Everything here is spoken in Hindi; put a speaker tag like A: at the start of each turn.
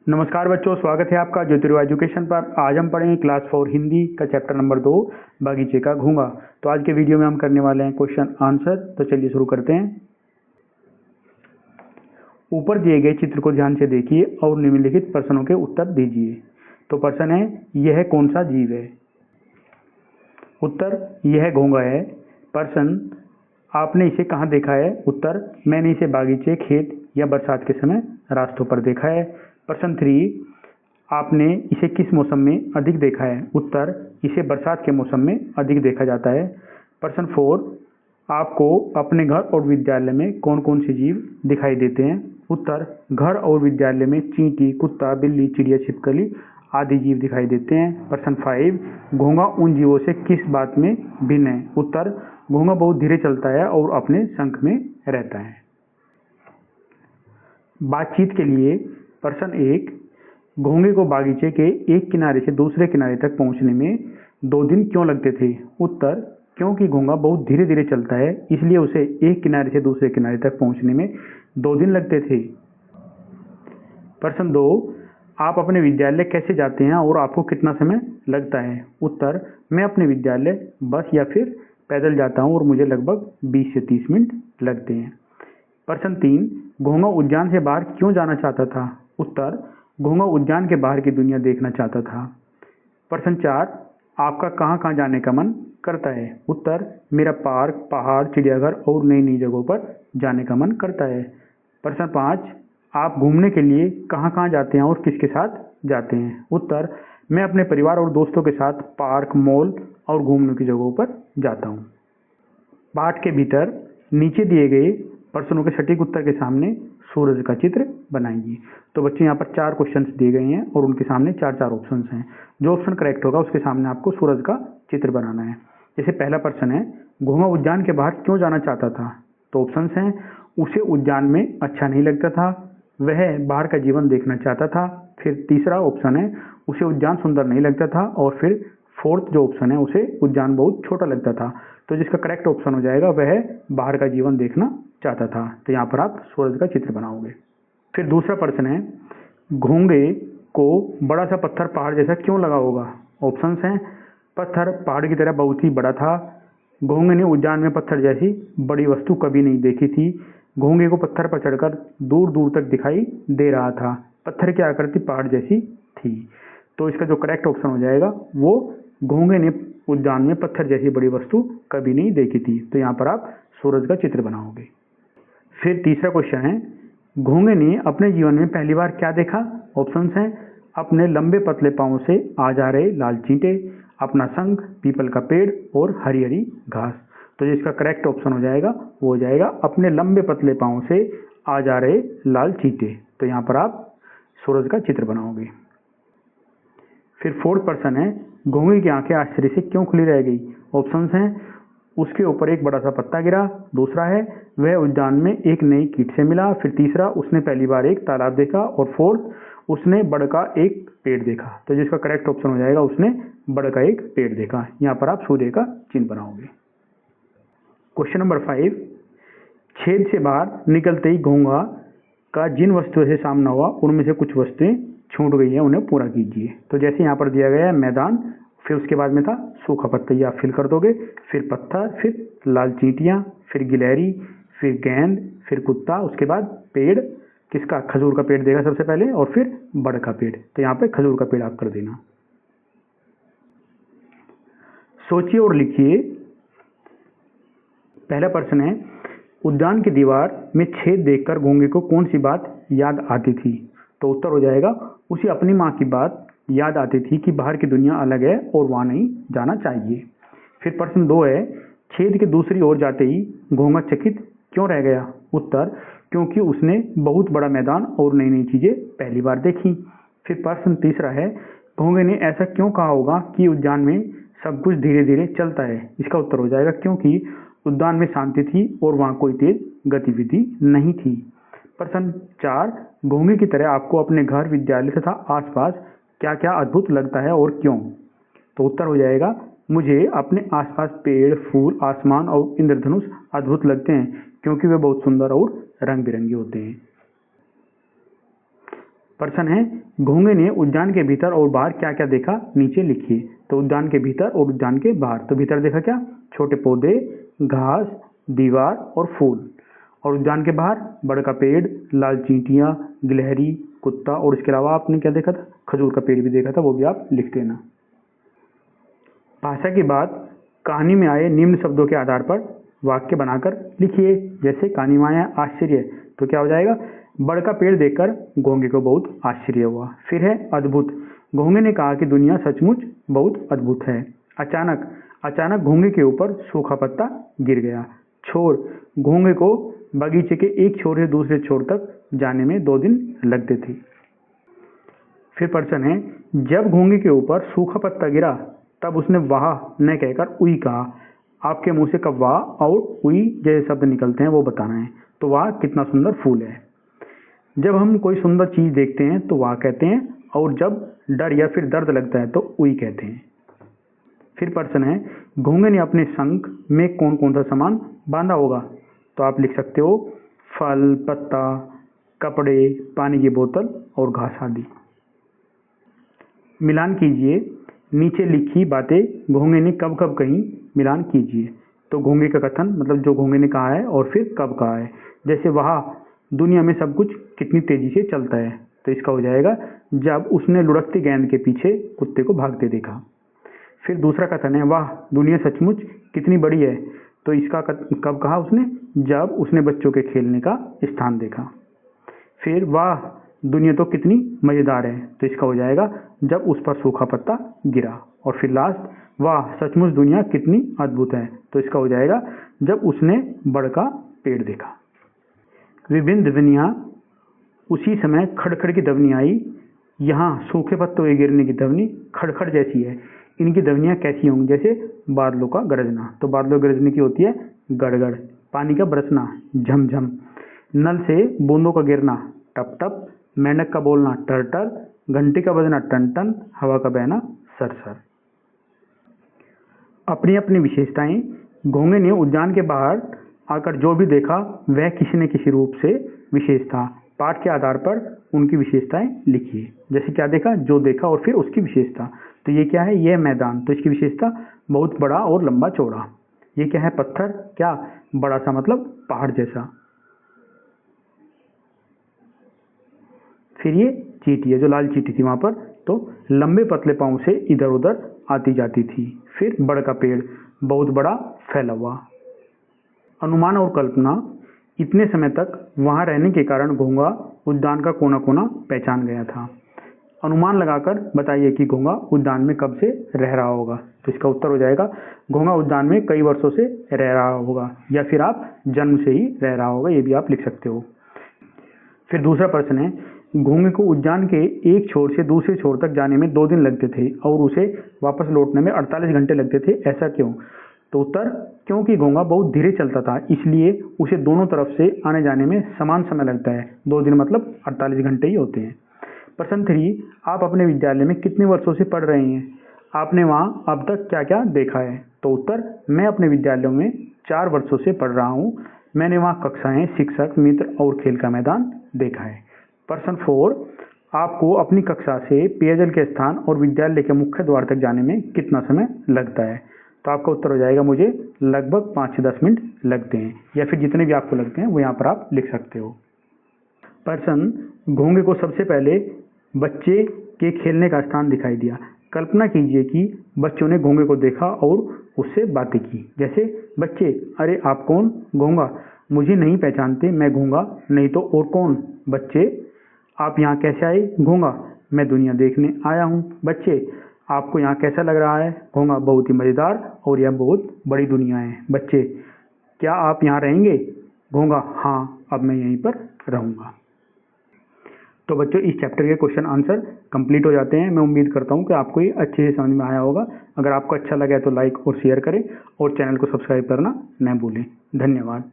A: नमस्कार बच्चों, स्वागत है आपका ज्योतिर्वा एजुकेशन पर। आज हम पढ़ेंगे क्लास 4 हिंदी का चैप्टर नंबर 2 बागीचे का घोंगा। तो आज के वीडियो में हम करने वाले हैं क्वेश्चन आंसर। तो चलिए शुरू करते हैं। ऊपर दिए गए चित्र को ध्यान से देखिए और निम्नलिखित प्रश्नों के उत्तर दीजिए। तो प्रश्न है, यह कौन सा जीव है? उत्तर, यह घोंगा है। प्रश्न, आपने इसे कहाँ देखा है? उत्तर, मैंने इसे बागीचे, खेत या बरसात के समय रास्तों पर देखा है। प्रश्न 3, आपने इसे किस मौसम में अधिक देखा है? उत्तर, इसे बरसात के मौसम में अधिक देखा जाता है। प्रश्न 4, आपको अपने घर और विद्यालय में कौन कौन से जीव दिखाई देते हैं? उत्तर, घर और विद्यालय में चींटी, कुत्ता, बिल्ली, चिड़िया, छिपकली आदि जीव दिखाई देते हैं। प्रश्न 5, घोंगा उन जीवों से किस बात में भिन्न है? उत्तर, घोंगा बहुत धीरे चलता है और अपने संख में रहता है। बातचीत के लिए प्रश्न 1, घोंगे को बागीचे के एक किनारे से दूसरे किनारे तक पहुंचने में 2 दिन क्यों लगते थे? उत्तर, क्योंकि घोंगा बहुत धीरे धीरे चलता है, इसलिए उसे एक किनारे से दूसरे किनारे तक पहुंचने में 2 दिन लगते थे। प्रश्न 2, आप अपने विद्यालय कैसे जाते हैं और आपको कितना समय लगता है? उत्तर, मैं अपने विद्यालय बस या फिर पैदल जाता हूं और मुझे लगभग 20 से 30 मिनट लगते हैं। प्रश्न 3, घोंगा उद्यान से बाहर क्यों जाना चाहता था? उत्तर, घोंगा उद्यान के बाहर की दुनिया देखना चाहता था। प्रश्न 4, आपका कहाँ कहाँ जाने का मन करता है? उत्तर, मेरा पार्क, पहाड़, चिड़ियाघर और नई नई जगहों पर जाने का मन करता है। प्रश्न 5, आप घूमने के लिए कहाँ कहाँ जाते हैं और किसके साथ जाते हैं? उत्तर, मैं अपने परिवार और दोस्तों के साथ पार्क, मॉल और घूमने की जगहों पर जाता हूँ। पाठ के भीतर नीचे दिए गए प्रश्नों के सटीक उत्तर के सामने सूरज का चित्र बनाइए। तो बच्चे, यहाँ पर 4 क्वेश्चंस दिए गए हैं और उनके सामने 4 ऑप्शंस हैं। जो ऑप्शन करेक्ट होगा उसके सामने आपको सूरज का चित्र बनाना है। जैसे पहला प्रश्न है, घोंगा उद्यान के बाहर क्यों जाना चाहता था? तो ऑप्शंस हैं, उसे उद्यान में अच्छा नहीं लगता था, वह बाहर का जीवन देखना चाहता था। फिर तीसरा ऑप्शन है, उसे उद्यान सुंदर नहीं लगता था। और फिर फोर्थ जो ऑप्शन है, उसे उद्यान बहुत छोटा लगता था। तो जिसका करेक्ट ऑप्शन हो जाएगा वह बाहर का जीवन देखना चाहता था। तो यहाँ पर आप सूरज का चित्र बनाओगे। फिर दूसरा प्रश्न है, घोंगे को बड़ा सा पत्थर पहाड़ जैसा क्यों लगा होगा? ऑप्शंस हैं, पत्थर पहाड़ की तरह बहुत ही बड़ा था, घोंगे ने उद्यान में पत्थर जैसी बड़ी वस्तु कभी नहीं देखी थी, घोंगे को पत्थर पर चढ़कर दूर दूर तक दिखाई दे रहा था, पत्थर की आकृति पहाड़ जैसी थी। तो इसका जो करेक्ट ऑप्शन हो जाएगा वो घोंगे ने उद्यान में पत्थर जैसी बड़ी वस्तु कभी नहीं देखी थी। तो यहाँ पर आप सूरज का चित्र बनाओगे। फिर तीसरा क्वेश्चन है, घोंगे ने अपने जीवन में पहली बार क्या देखा? ऑप्शंस हैं, अपने लंबे पतले पांव से आ जा रहे लाल चींटे, अपना संग, पीपल का पेड़ और हरी हरी घास। तो जिसका करेक्ट ऑप्शन हो जाएगा वो हो जाएगा अपने लंबे पतले पांव से आ जा रहे लाल चींटे। तो यहाँ पर आप सूरज का चित्र बनाओगे। फिर फोर्थ प्रश्न है, घोंगे की आंखें आश्चर्य से क्यों खुली रह गई? ऑप्शंस हैं, उसके ऊपर एक बड़ा सा पत्ता गिरा, दूसरा है वह उद्यान में एक नई कीट से मिला, फिर तीसरा उसने पहली बार एक तालाब देखा और फोर्थ उसने बड़ का एक पेड़ देखा। तो जिसका करेक्ट ऑप्शन हो जाएगा उसने बड़ का एक पेड़ देखा। यहाँ पर आप सूर्य का चिन्ह बनाओगे। क्वेश्चन नंबर 5, छेद से बाहर निकलते ही घोंगा का जिन वस्तुओं से सामना हुआ उनमें से कुछ वस्तुएं छूट गई हैं, उन्हें पूरा कीजिए। तो जैसे यहाँ पर दिया गया है मैदान, फिर उसके बाद में था सूखा पत्ता, आप फिल कर दोगे, फिर पत्थर, फिर लाल चींटियाँ, फिर गिलहरी, फिर गेंद, फिर कुत्ता, उसके बाद पेड़, किसका? खजूर का पेड़ देगा सबसे पहले, और फिर बड़ का पेड़। तो यहाँ पे खजूर का पेड़ आप कर देना। सोचिए और लिखिए। पहला प्रश्न है, उद्यान की दीवार में छेद देखकर घोंगे को कौन सी बात याद आती थी? तो उत्तर हो जाएगा, उसे अपनी माँ की बात याद आती थी कि बाहर की दुनिया अलग है और वहाँ नहीं जाना चाहिए। फिर प्रश्न 2 है, छेद के दूसरी ओर जाते ही घोंगा चकित क्यों रह गया? उत्तर, क्योंकि उसने बहुत बड़ा मैदान और नई नई चीजें पहली बार देखी। फिर प्रश्न तीसरा है, घोंगे ने ऐसा क्यों कहा होगा कि उद्यान में सब कुछ धीरे धीरे चलता है? इसका उत्तर हो जाएगा, क्योंकि उद्यान में शांति थी और वहाँ कोई तेज गतिविधि नहीं थी। प्रश्न 4, घोंगे की तरह आपको अपने घर, विद्यालय तथा आसपास क्या क्या अद्भुत लगता है और क्यों? तो उत्तर हो जाएगा, मुझे अपने आसपास पेड़, फूल, आसमान और इंद्रधनुष अद्भुत लगते हैं, क्योंकि वे बहुत सुंदर और रंग बिरंगे होते हैं। प्रश्न है, घोंगे ने उद्यान के भीतर और बाहर क्या क्या देखा, नीचे लिखिए। तो उद्यान के भीतर और उद्यान के बाहर, तो भीतर देखा क्या, छोटे पौधे, घास, दीवार और फूल। और उद्यान के बाहर बड़ का पेड़, लाल चींटियां, गिलहरी, कुत्ता, और इसके अलावा आपने क्या देखा था, खजूर का पेड़ भी देखा था, वो भी आप लिख देना। भाषा की बात, कहानी में आए निम्न शब्दों के आधार पर वाक्य बनाकर लिखिए। जैसे कहानी में आया आश्चर्य, तो क्या हो जाएगा, बड़ का पेड़ देखकर घोंगे को बहुत आश्चर्य हुआ। फिर है अद्भुत, घोंगे ने कहा कि दुनिया सचमुच बहुत अद्भुत है। अचानक, अचानक घोंगे के ऊपर सूखा पत्ता गिर गया। छोर, घोंगे को बगीचे के एक छोर से दूसरे छोर तक जाने में 2 दिन लगते थे। फिर प्रश्न है, जब घोंगे के ऊपर सूखा पत्ता गिरा तब उसने वाह न कहकर उई कहा। आपके मुंह से कब वाह और उई जैसे शब्द निकलते हैं वो बताना है। तो वाह कितना सुंदर फूल है। जब हम कोई सुंदर चीज देखते हैं तो वाह कहते हैं, और जब डर या फिर दर्द लगता है तो उई कहते हैं। फिर प्रश्न है, घोंगे ने अपने शंख में कौन कौन सा सामान बांधा होगा। तो आप लिख सकते हो फल, पत्ता, कपड़े, पानी की बोतल और घास आदि। मिलान कीजिए, नीचे लिखी बातें घोंगे ने कब कब कही, मिलान कीजिए। तो घोंगे का कथन मतलब जो घोंगे ने कहा है और फिर कब कहा है। जैसे वहाँ दुनिया में सब कुछ कितनी तेजी से चलता है, तो इसका हो जाएगा जब उसने लुढ़कती गेंद के पीछे कुत्ते को भागते देखा। फिर दूसरा कथन है, वाह दुनिया सचमुच कितनी बड़ी है, तो इसका कब कहा उसने, जब उसने बच्चों के खेलने का स्थान देखा। फिर वाह दुनिया तो कितनी मजेदार है, तो इसका हो जाएगा जब उस पर सूखा पत्ता गिरा। और फिर लास्ट, वाह सचमुच दुनिया कितनी अद्भुत है, तो इसका हो जाएगा जब उसने बड़ का पेड़ देखा। विभिन्न ध्वनियाँ, उसी समय खड़खड़ की ध्वनि आई। यहाँ सूखे पत्तों के गिरने की ध्वनि खड़खड़ जैसी है। इनकी ध्वनियाँ कैसी होंगी, जैसे बादलों का गरजना, तो बादलों गरजने की होती है गड़गड़। पानी का बरसना झमझम, नल से बूंदों का गिरना टप टप, मेंढक का बोलना टर टर, घंटी का बजना टन टन, हवा का बहना सर सर। अपनी अपनी विशेषताएं, घोंगे ने उद्यान के बाहर आकर जो भी देखा वह किसी न किसी रूप से विशेष था। पाठ के आधार पर उनकी विशेषताएं लिखिए। जैसे क्या देखा, जो देखा और फिर उसकी विशेषता। तो ये क्या है, यह मैदान, तो इसकी विशेषता बहुत बड़ा और लंबा चौड़ा। ये क्या है, पत्थर, क्या बड़ा सा मतलब पहाड़ जैसा। फिर ये चींटी है, जो लाल चींटी थी वहां पर, तो लंबे पतले पांव से इधर उधर आती जाती थी। फिर बड़ का पेड़, बहुत बड़ा फैला हुआ। अनुमान और कल्पना, इतने समय तक वहां रहने के कारण घोंगा उद्यान का कोना कोना पहचान गया था। अनुमान लगाकर बताइए कि घोंगा उद्यान में कब से रह रहा होगा। तो इसका उत्तर हो जाएगा घोंगा उद्यान में कई वर्षों से रह रहा होगा, या फिर आप जन्म से ही रह रहा होगा, ये भी आप लिख सकते हो। फिर दूसरा प्रश्न है, घोंगे को उद्यान के एक छोर से दूसरे छोर तक जाने में 2 दिन लगते थे और उसे वापस लौटने में 48 घंटे लगते थे, ऐसा क्यों। तो उत्तर, क्योंकि घोंगा बहुत धीरे चलता था, इसलिए उसे दोनों तरफ से आने जाने में समान समय लगता है। 2 दिन मतलब 48 घंटे ही होते हैं। प्रश्न 3, आप अपने विद्यालय में कितने वर्षों से पढ़ रहे हैं, आपने वहाँ अब तक क्या क्या देखा है। तो उत्तर, मैं अपने विद्यालय में 4 वर्षों से पढ़ रहा हूँ। मैंने वहाँ कक्षाएं, शिक्षक, मित्र और खेल का मैदान देखा है। प्रश्न 4, आपको अपनी कक्षा से पेयजल के स्थान और विद्यालय के मुख्य द्वार तक जाने में कितना समय लगता है। तो आपका उत्तर हो जाएगा, मुझे लगभग 5 से 10 मिनट लगते हैं, या फिर जितने भी आपको लगते हैं वो यहाँ पर आप लिख सकते हो। प्रश्न, घोंगे को सबसे पहले बच्चे के खेलने का स्थान दिखाई दिया। कल्पना कीजिए कि बच्चों ने घोंगे को देखा और उससे बातें की। जैसे बच्चे, अरे आप कौन। घोंगा, मुझे नहीं पहचानते, मैं घोंगा नहीं तो और कौन। बच्चे, आप यहाँ कैसे आए। घोंगा, मैं दुनिया देखने आया हूँ। बच्चे, आपको यहाँ कैसा लग रहा है। घोंगा, बहुत ही मज़ेदार और यह बहुत बड़ी दुनिया है। बच्चे, क्या आप यहाँ रहेंगे। घोंगा, हाँ अब मैं यहीं पर रहूँगा। तो बच्चों, इस चैप्टर के क्वेश्चन आंसर कंप्लीट हो जाते हैं। मैं उम्मीद करता हूँ कि आपको ये अच्छे से समझ में आया होगा। अगर आपको अच्छा लगा तो लाइक और शेयर करें और चैनल को सब्सक्राइब करना न भूलें। धन्यवाद।